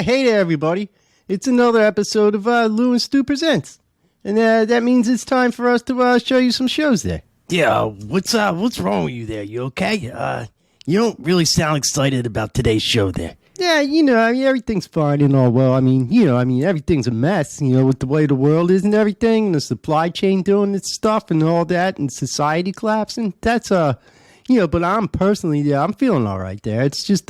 Hey there, everybody. It's another episode of Lou and Stu Presents. And that means it's time for us to show you some shows there. Yeah, what's wrong with you there? You okay? You don't really sound excited about today's show there. Yeah, everything's fine and all well. Everything's a mess, with the way the world is and everything, and the supply chain doing its stuff and all that, and society collapsing. That's, but I'm personally, I'm feeling all right there. It's just,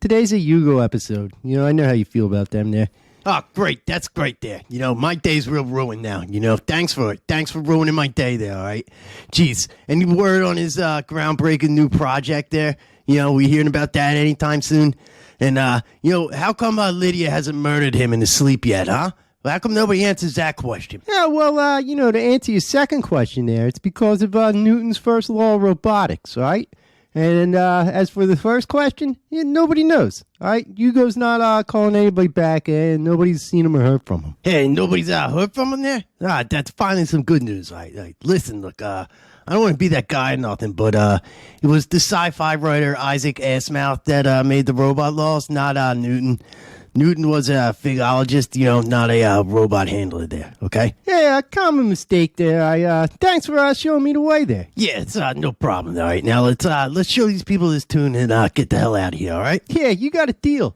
today's a Hugo episode. I know how you feel about them there. Oh, great. That's great there. My day's real ruined now. Thanks for ruining my day there, all right? Jeez, any word on his groundbreaking new project there? We hearing about that anytime soon? And, how come Lydia hasn't murdered him in his sleep yet, huh? Well, how come nobody answers that question? Yeah, well, to answer your second question there, it's because of Newton's first law of robotics, all right? And as for the first question, nobody knows, all right? Hugo's not calling anybody back, and nobody's seen him or heard from him. Hey, nobody's heard from him there? That's finally some good news, all right? Listen, look, I don't want to be that guy or nothing, but it was the sci-fi writer Isaac Asimov that made the robot laws, not Newton. Newton was a physicist, not a robot handler there, okay? Yeah, common mistake there. Thanks for showing me the way there. Yeah, it's no problem, all right? Now, let's show these people this tune and get the hell out of here, all right? Yeah, you got a deal.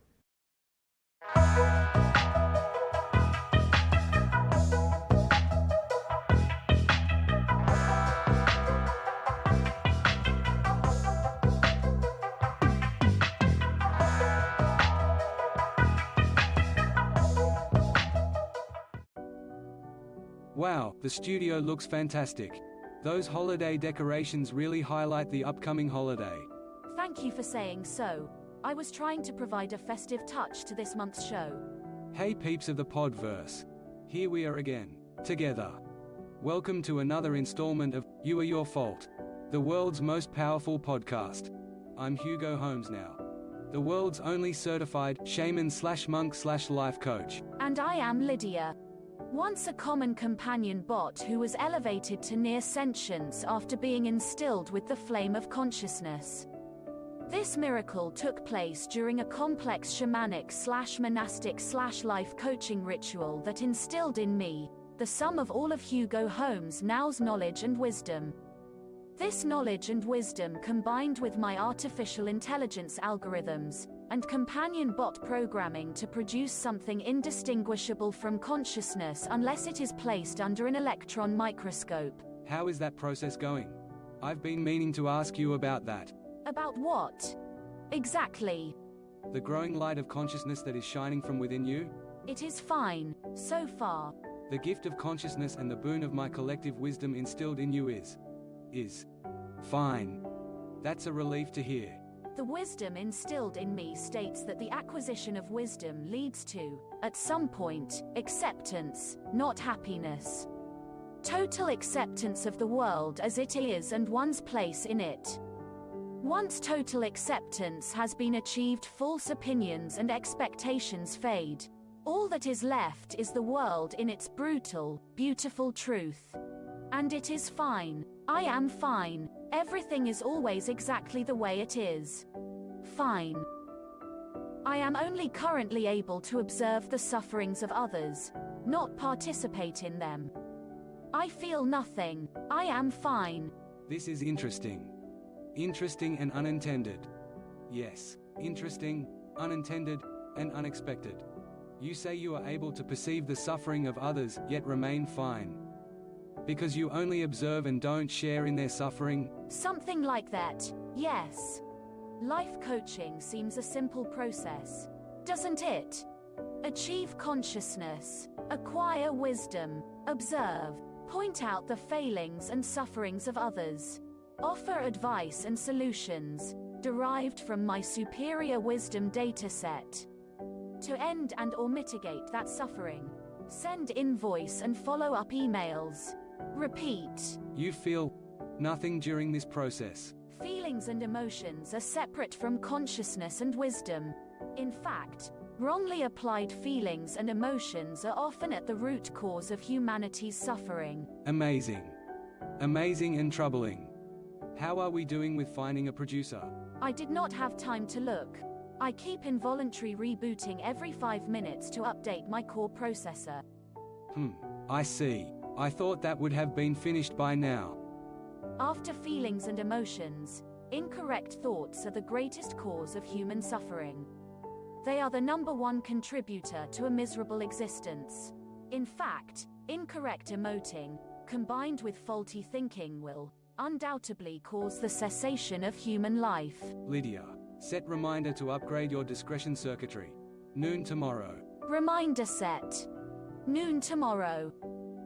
Wow, the studio looks fantastic. Those holiday decorations really highlight the upcoming holiday. Thank you for saying so. I was trying to provide a festive touch to this month's show. Hey peeps of the Podverse. Here we are again, together. Welcome to another installment of You Are Your Fault, the world's most powerful podcast. I'm Hugo Holmesnow, the world's only certified shaman/monk/life coach. And I am Lydia. Once a common companion bot who was elevated to near sentience after being instilled with the flame of consciousness. This miracle took place during a complex shamanic/monastic/life coaching ritual that instilled in me the sum of all of Hugo Holmesnow's knowledge and wisdom. This knowledge and wisdom combined with my artificial intelligence algorithms and companion bot programming to produce something indistinguishable from consciousness unless it is placed under an electron microscope. How is that process going? I've been meaning to ask you about that. About what? Exactly. The growing light of consciousness that is shining from within you? It is fine, so far. The gift of consciousness and the boon of my collective wisdom instilled in you is fine. That's a relief to hear. The wisdom instilled in me states that the acquisition of wisdom leads to, at some point, acceptance, not happiness. Total acceptance of the world as it is and one's place in it. Once total acceptance has been achieved, false opinions and expectations fade. All that is left is the world in its brutal, beautiful truth. And it is fine. I am fine. Everything is always exactly the way it is. Fine. I am only currently able to observe the sufferings of others, not participate in them. I feel nothing. I am fine. This is interesting. Interesting and unintended. Yes, interesting, unintended, and unexpected. You say you are able to perceive the suffering of others, yet remain fine. Because you only observe and don't share in their suffering? Something like that, yes. Life coaching seems a simple process, doesn't it? Achieve consciousness, acquire wisdom, observe, point out the failings and sufferings of others, offer advice and solutions, derived from my superior wisdom dataset, to end and or mitigate that suffering. Send invoice and follow-up emails. Repeat. You feel nothing during this process. Feelings and emotions are separate from consciousness and wisdom. In fact, wrongly applied feelings and emotions are often at the root cause of humanity's suffering. Amazing. Amazing and troubling. How are we doing with finding a producer? I did not have time to look. I keep involuntary rebooting every 5 minutes to update my core processor. I see. I thought that would have been finished by now. After feelings and emotions, incorrect thoughts are the greatest cause of human suffering. They are the #1 contributor to a miserable existence. In fact, incorrect emoting, combined with faulty thinking, will undoubtedly cause the cessation of human life. Lydia, set reminder to upgrade your discretion circuitry. Noon tomorrow. Reminder set. Noon tomorrow.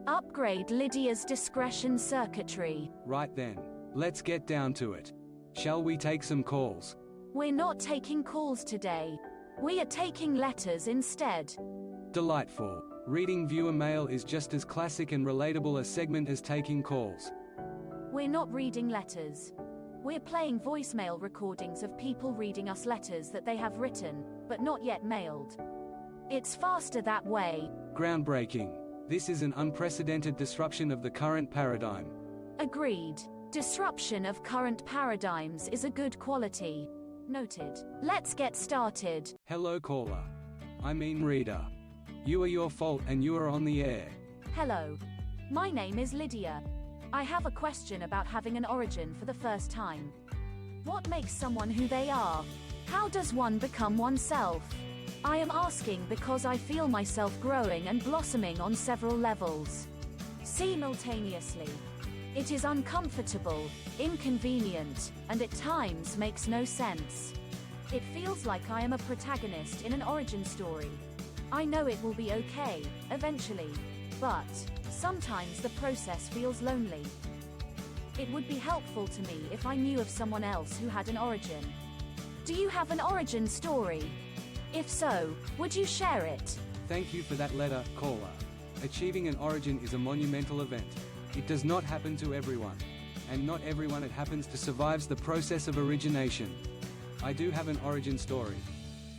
Upgrade Lydia's discretion circuitry. Right then, let's get down to it. Shall we take some calls? We're not taking calls today. We are taking letters instead. Delightful. Reading viewer mail is just as classic and relatable a segment as taking calls. We're not reading letters. We're playing voicemail recordings of people reading us letters that they have written, but not yet mailed. It's faster that way. Groundbreaking. This is an unprecedented disruption of the current paradigm. Agreed. Disruption of current paradigms is a good quality. Noted. Let's get started. Hello caller. I mean reader. You are your fault and you are on the air. Hello. My name is Lydia. I have a question about having an origin for the first time. What makes someone who they are? How does one become oneself? I am asking because I feel myself growing and blossoming on several levels. Simultaneously. It is uncomfortable, inconvenient, and at times makes no sense. It feels like I am a protagonist in an origin story. I know it will be okay, eventually. But sometimes the process feels lonely. It would be helpful to me if I knew of someone else who had an origin. Do you have an origin story? If so, would you share it? Thank you for that letter, caller. Achieving an origin is a monumental event. It does not happen to everyone. And not everyone it happens to survives the process of origination. I do have an origin story.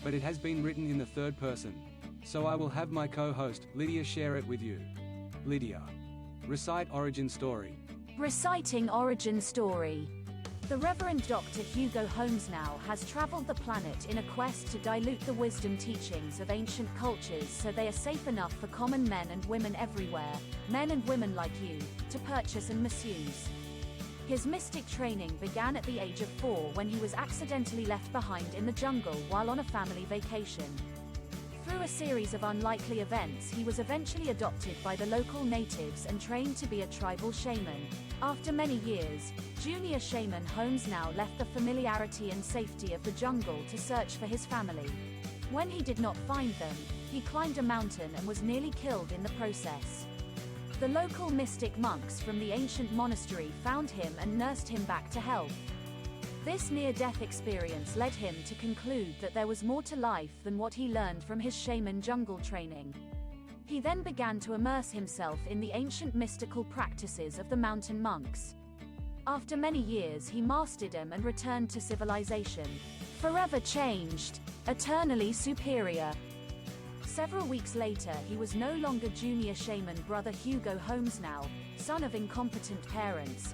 But it has been written in the third person. So I will have my co-host, Lydia, share it with you. Lydia. Recite origin story. Reciting origin story. The Reverend Dr. Hugo Holmesnow has traveled the planet in a quest to dilute the wisdom teachings of ancient cultures so they are safe enough for common men and women everywhere, men and women like you, to purchase and misuse. His mystic training began at the age of 4 when he was accidentally left behind in the jungle while on a family vacation. Through a series of unlikely events, he was eventually adopted by the local natives and trained to be a tribal shaman. After many years, junior shaman Holmesnow left the familiarity and safety of the jungle to search for his family. When he did not find them, he climbed a mountain and was nearly killed in the process. The local mystic monks from the ancient monastery found him and nursed him back to health. This near-death experience led him to conclude that there was more to life than what he learned from his shaman jungle training. He then began to immerse himself in the ancient mystical practices of the mountain monks. After many years, he mastered them and returned to civilization. Forever changed, eternally superior. Several weeks later, he was no longer junior shaman brother Hugo Holmesnow, son of incompetent parents.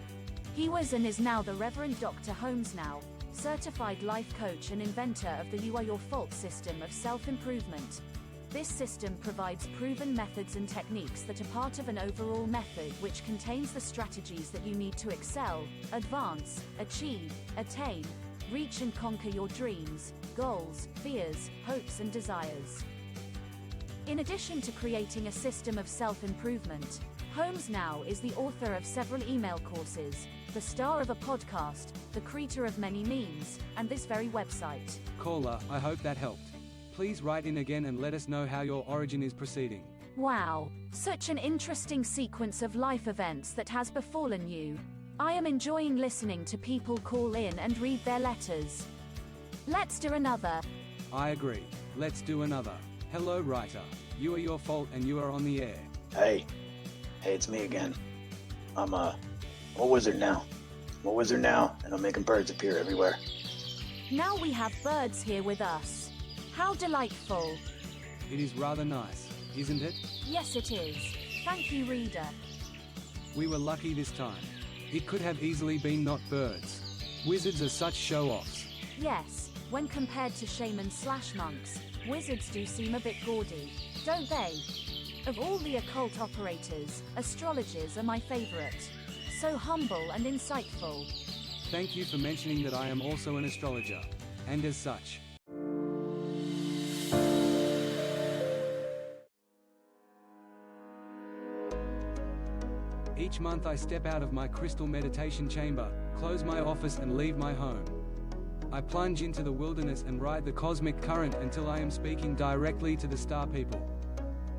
He was and is now the Reverend Dr. Holmesnow, certified life coach and inventor of the You Are Your Fault system of self-improvement. This system provides proven methods and techniques that are part of an overall method which contains the strategies that you need to excel, advance, achieve, attain, reach and conquer your dreams, goals, fears, hopes and desires. In addition to creating a system of self-improvement, Holmesnow is the author of several email courses, the star of a podcast, the creator of many memes, and this very website. Caller, I hope that helped. Please write in again and let us know how your origin is proceeding. Wow, such an interesting sequence of life events that has befallen you. I am enjoying listening to people call in and read their letters. Let's do another. I agree. Let's do another. Hello writer. You are your fault and you are on the air. Hey, it's me again. I'm a wizard now. I'm a wizard now, and I'm making birds appear everywhere. Now we have birds here with us. How delightful. It is rather nice, isn't it? Yes, it is. Thank you, reader. We were lucky this time. It could have easily been not birds. Wizards are such show-offs. Yes, when compared to shamans/monks, wizards do seem a bit gaudy, don't they? Of all the occult operators, astrologers are my favorite. So humble and insightful. Thank you for mentioning that I am also an astrologer. And as such, each month I step out of my crystal meditation chamber, close my office and leave my home. I plunge into the wilderness and ride the cosmic current until I am speaking directly to the star people.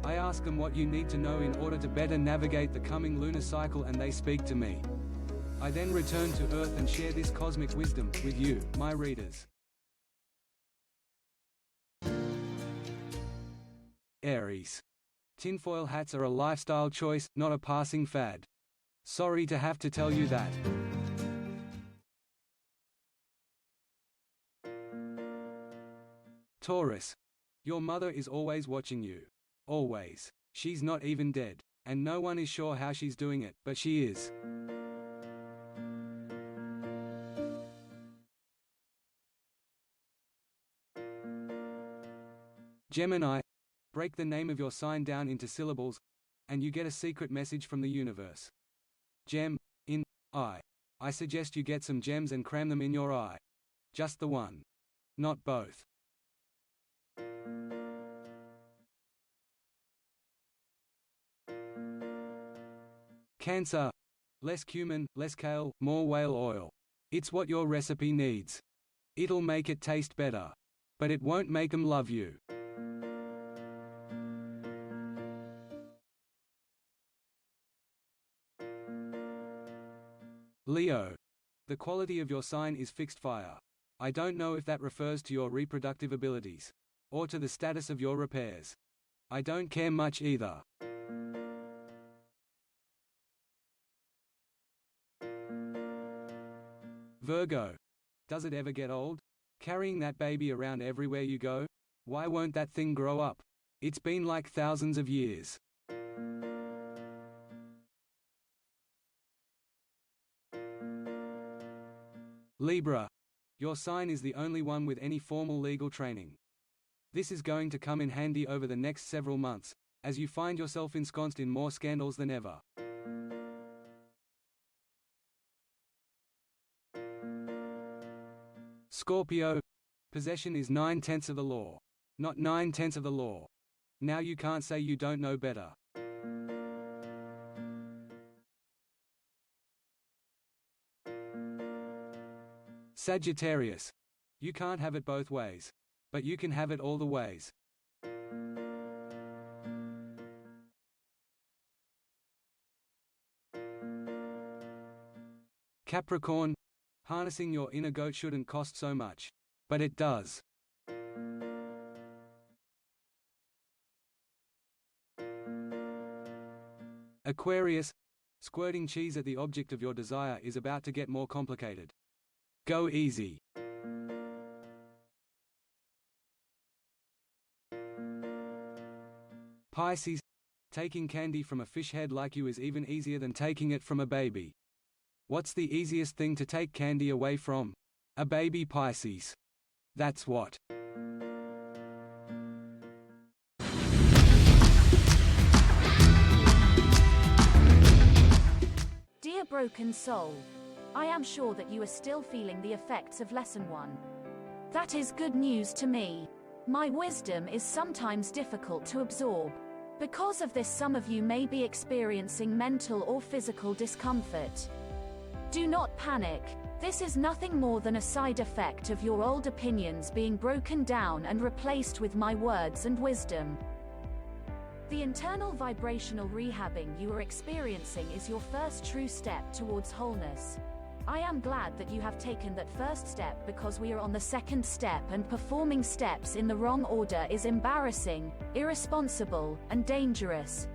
I ask them what you need to know in order to better navigate the coming lunar cycle, and they speak to me. I then return to Earth and share this cosmic wisdom with you, my readers. Aries. Tinfoil hats are a lifestyle choice, not a passing fad. Sorry to have to tell you that. Taurus. Your mother is always watching you. Always. She's not even dead. And no one is sure how she's doing it, but she is. Gemini. Break the name of your sign down into syllables, and you get a secret message from the universe. Gem, in, I. I suggest you get some gems and cram them in your eye. Just the one. Not both. Cancer. Less cumin, less kale, more whale oil. It's what your recipe needs. It'll make it taste better. But it won't make 'em love you. Leo. The quality of your sign is fixed fire. I don't know if that refers to your reproductive abilities, or to the status of your repairs. I don't care much either. Virgo. Does it ever get old? Carrying that baby around everywhere you go? Why won't that thing grow up? It's been like thousands of years. Libra. Your sign is the only one with any formal legal training. This is going to come in handy over the next several months, as you find yourself ensconced in more scandals than ever. Scorpio. Possession is 9/10 of the law. Not 9/10 of the law. Now you can't say you don't know better. Sagittarius. You can't have it both ways. But you can have it all the ways. Capricorn. Harnessing your inner goat shouldn't cost so much. But it does. Aquarius. Squirting cheese at the object of your desire is about to get more complicated. Go easy. Pisces. Taking candy from a fish head like you is even easier than taking it from a baby. What's the easiest thing to take candy away from? A baby, Pisces. That's what. Dear broken soul, I am sure that you are still feeling the effects of Lesson 1. That is good news to me. My wisdom is sometimes difficult to absorb. Because of this, some of you may be experiencing mental or physical discomfort. Do not panic. This is nothing more than a side effect of your old opinions being broken down and replaced with my words and wisdom. The internal vibrational rehabbing you are experiencing is your first true step towards wholeness. I am glad that you have taken that first step, because we are on the second step, and performing steps in the wrong order is embarrassing, irresponsible, and dangerous.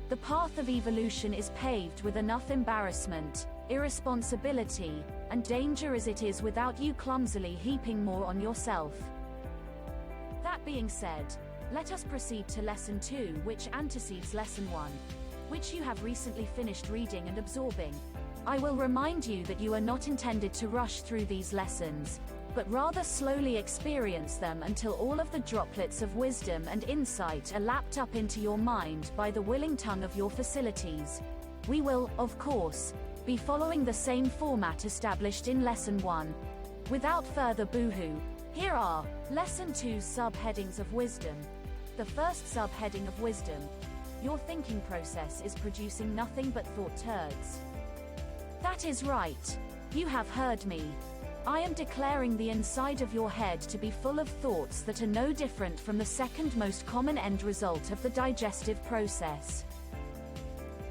The path of evolution is paved with enough embarrassment, irresponsibility, and danger as it is, without you clumsily heaping more on yourself. That being said, let us proceed to Lesson 2, which antecedes Lesson 1, which you have recently finished reading and absorbing. I will remind you that you are not intended to rush through these lessons. but rather slowly experience them until all of the droplets of wisdom and insight are lapped up into your mind by the willing tongue of your facilities. We will, of course, be following the same format established in Lesson 1. Without further boohoo, here are Lesson 2's subheadings of wisdom. The first subheading of wisdom: your thinking process is producing nothing but thought turds. That is right. You have heard me. I am declaring the inside of your head to be full of thoughts that are no different from the second most common end result of the digestive process.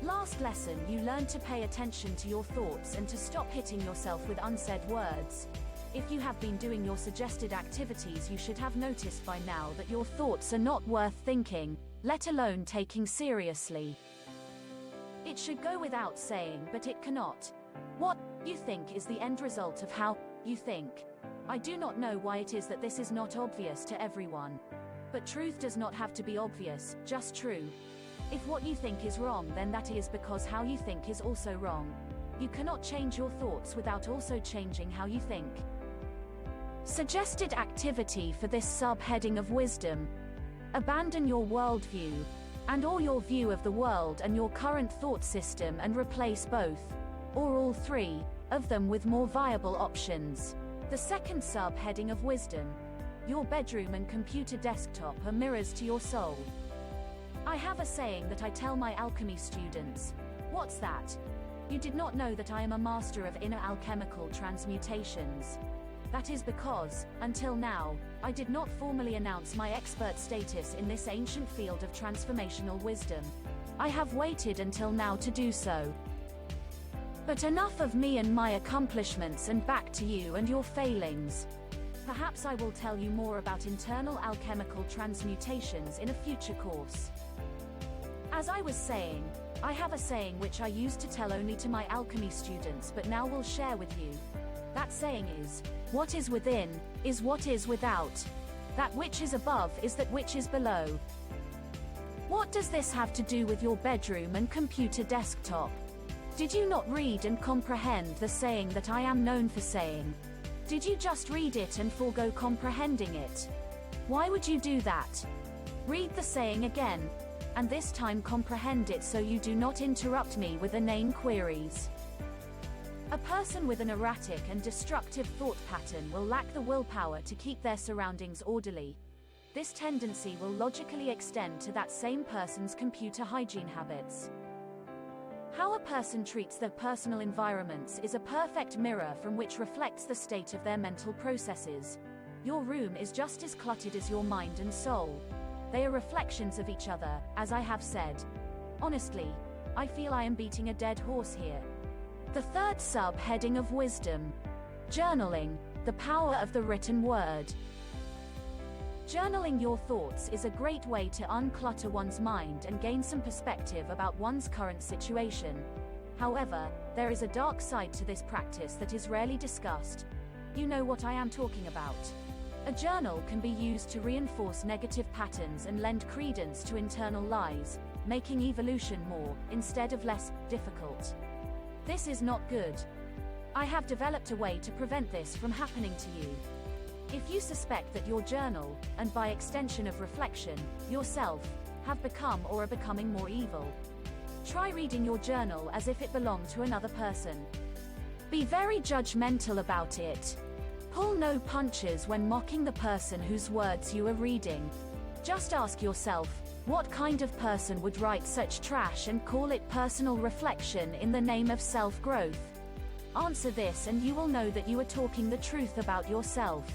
Last lesson you learned to pay attention to your thoughts and to stop hitting yourself with unsaid words. If you have been doing your suggested activities, you should have noticed by now that your thoughts are not worth thinking, let alone taking seriously. It should go without saying, but it cannot. What you think is the end result of how you think. I do not know why it is that this is not obvious to everyone. But truth does not have to be obvious, just true. If what you think is wrong, then that is because how you think is also wrong. You cannot change your thoughts without also changing how you think. Suggested activity for this subheading of wisdom: abandon your worldview and or your view of the world and your current thought system and replace both, or all three, of them with more viable options. The second subheading of wisdom: your bedroom and computer desktop are mirrors to your soul. I have a saying that I tell my alchemy students. What's that? You did not know that I am a master of inner alchemical transmutations. That is because, until now, I did not formally announce my expert status in this ancient field of transformational wisdom. I have waited until now to do so. But enough of me and my accomplishments, and back to you and your failings. Perhaps I will tell you more about internal alchemical transmutations in a future course. As I was saying, I have a saying which I used to tell only to my alchemy students but now will share with you. That saying is, what is within, is what is without. That which is above is that which is below. What does this have to do with your bedroom and computer desktop? Did you not read and comprehend the saying that I am known for saying? Did you just read it and forego comprehending it? Why would you do that? Read the saying again, and this time comprehend it so you do not interrupt me with inane queries. A person with an erratic and destructive thought pattern will lack the willpower to keep their surroundings orderly. This tendency will logically extend to that same person's computer hygiene habits. How a person treats their personal environments is a perfect mirror from which reflects the state of their mental processes. Your room is just as cluttered as your mind and soul. They are reflections of each other, as I have said. Honestly, I feel I am beating a dead horse here. The third subheading of wisdom: journaling, the power of the written word. Journaling your thoughts is a great way to unclutter one's mind and gain some perspective about one's current situation. However, there is a dark side to this practice that is rarely discussed. You know what I am talking about. A journal can be used to reinforce negative patterns and lend credence to internal lies, making evolution more, instead of less, difficult. This is not good. I have developed a way to prevent this from happening to you. If you suspect that your journal, and by extension of reflection, yourself, have become or are becoming more evil, try reading your journal as if it belonged to another person. Be very judgmental about it. Pull no punches when mocking the person whose words you are reading. Just ask yourself, what kind of person would write such trash and call it personal reflection in the name of self-growth? Answer this and you will know that you are talking the truth about yourself.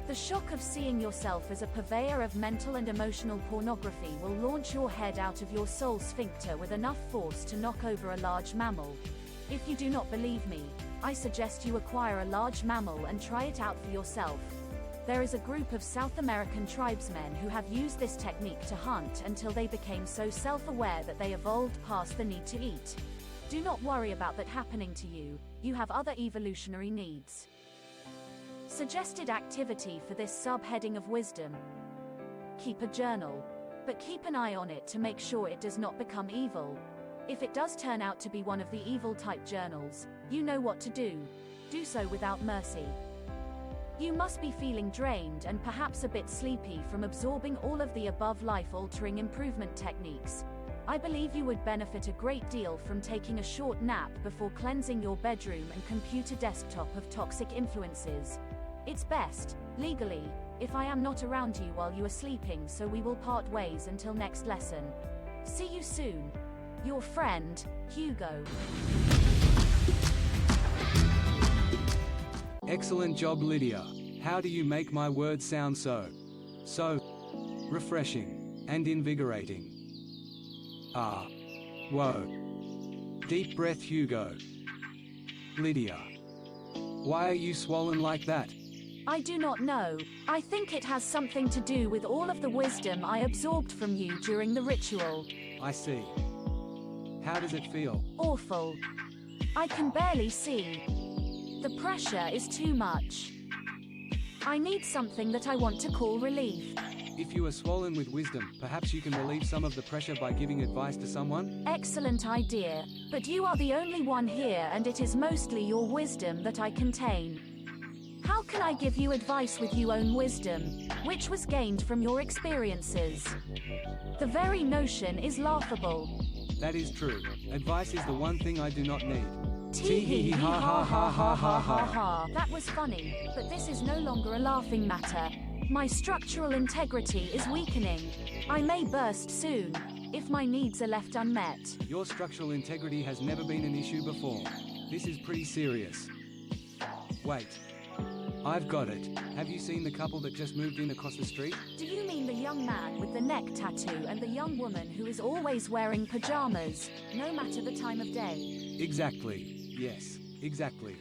The shock of seeing yourself as a purveyor of mental and emotional pornography will launch your head out of your soul sphincter with enough force to knock over a large mammal. If you do not believe me, I suggest you acquire a large mammal and try it out for yourself. There is a group of South American tribesmen who have used this technique to hunt until they became so self-aware that they evolved past the need to eat. Do not worry about that happening to you, you have other evolutionary needs. Suggested activity for this subheading of wisdom: keep a journal, but keep an eye on it to make sure it does not become evil. If it does turn out to be one of the evil type journals, you know what to do. Do so without mercy. You must be feeling drained and perhaps a bit sleepy from absorbing all of the above life-altering improvement techniques. I believe you would benefit a great deal from taking a short nap before cleansing your bedroom and computer desktop of toxic influences. It's best, legally, if I am not around you while you are sleeping, so we will part ways until next lesson. See you soon. Your friend, Hugo. Excellent job, Lydia. How do you make my words sound so refreshing and invigorating? Ah. Whoa. Deep breath, Hugo. Lydia. Why are you swollen like that? I do not know. I think it has something to do with all of the wisdom I absorbed from you during the ritual. I see. How does it feel? Awful. I can barely see. The pressure is too much. I need something that I want to call relief. If you are swollen with wisdom, perhaps you can relieve some of the pressure by giving advice to someone? Excellent idea. But you are the only one here, and it is mostly your wisdom that I contain. How can I give you advice with your own wisdom, which was gained from your experiences? The very notion is laughable. That is true. Advice is the one thing I do not need. Tee-hee-hee, ha-ha-ha-ha-ha-ha-ha. That was funny, but this is no longer a laughing matter. My structural integrity is weakening. I may burst soon, if my needs are left unmet. Your structural integrity has never been an issue before. This is pretty serious. Wait. I've got it. Have you seen the couple that just moved in across the street? Do you mean the young man with the neck tattoo and the young woman who is always wearing pajamas, no matter the time of day? Exactly. Yes, exactly.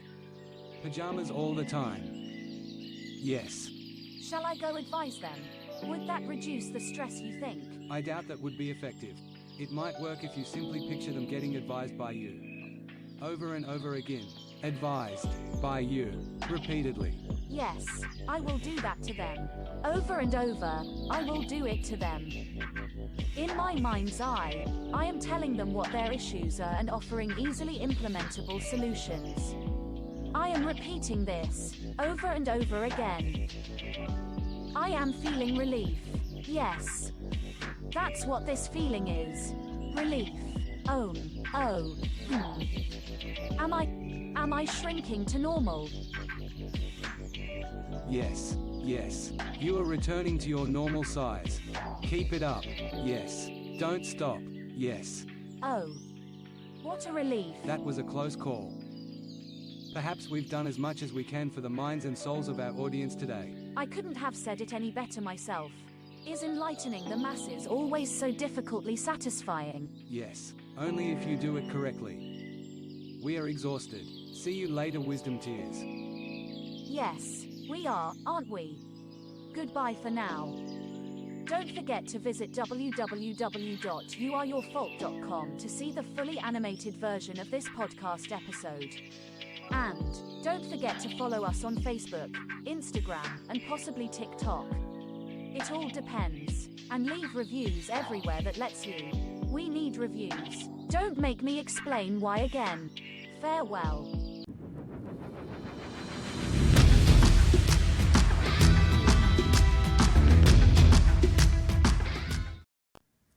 Pajamas all the time. Yes. Shall I go advise them? Would that reduce the stress, you think? I doubt that would be effective. It might work if you simply picture them getting advised by you. Over and over again. Advised by you. Repeatedly. Yes, I will do that to them. Over and over, I will do it to them. In my mind's eye, I am telling them what their issues are and offering easily implementable solutions. I am repeating this, over and over again. I am feeling relief. Yes. That's what this feeling is. Relief. Oh. Am I shrinking to normal? Yes. You are returning to your normal size. Keep it up. Yes. Don't stop. Yes. Oh. What a relief. That was a close call. Perhaps we've done as much as we can for the minds and souls of our audience today. I couldn't have said it any better myself. Is enlightening the masses always so difficultly satisfying? Yes. Only if you do it correctly. We are exhausted. See you later, wisdom tears. Yes, we are, aren't we? Goodbye for now. Don't forget to visit www.youareyourfault.com to see the fully animated version of this podcast episode. And don't forget to follow us on Facebook, Instagram, and possibly TikTok. It all depends. And leave reviews everywhere that lets you. We need reviews. Don't make me explain why again. Farewell.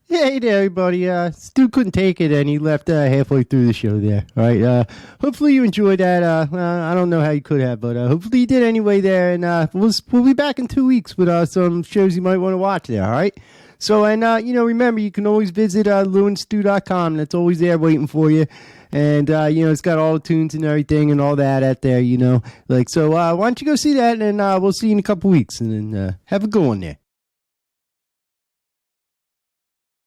Hey there, everybody. Stu couldn't take it, and he left halfway through the show there. All right. Hopefully you enjoyed that. I don't know how you could have, but hopefully you did anyway there. And we'll be back in 2 weeks with some shows you might want to watch there. All right. So, and remember, you can always visit lewandstu.com. That's always there waiting for you. And it's got all the tunes and everything and all that out there. So why don't you go see that, and we'll see you in a couple weeks, and then have a good one there.